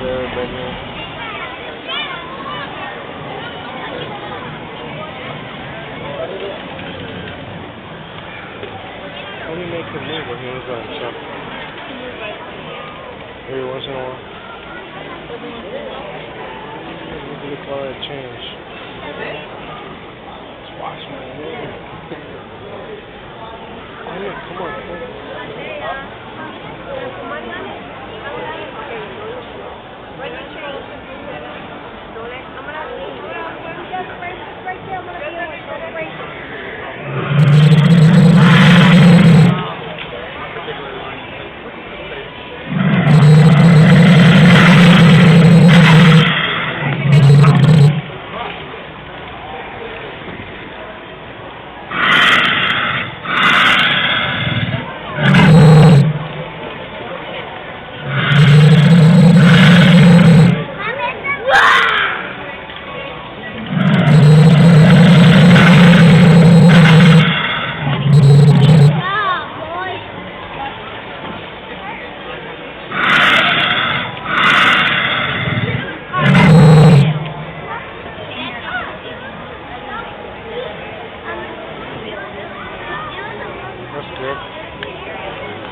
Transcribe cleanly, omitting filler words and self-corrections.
there, Benny. When he make a move or he ain't going to jump? He moves right behind you. Every once in a while? Every once in a while. Look at the color change.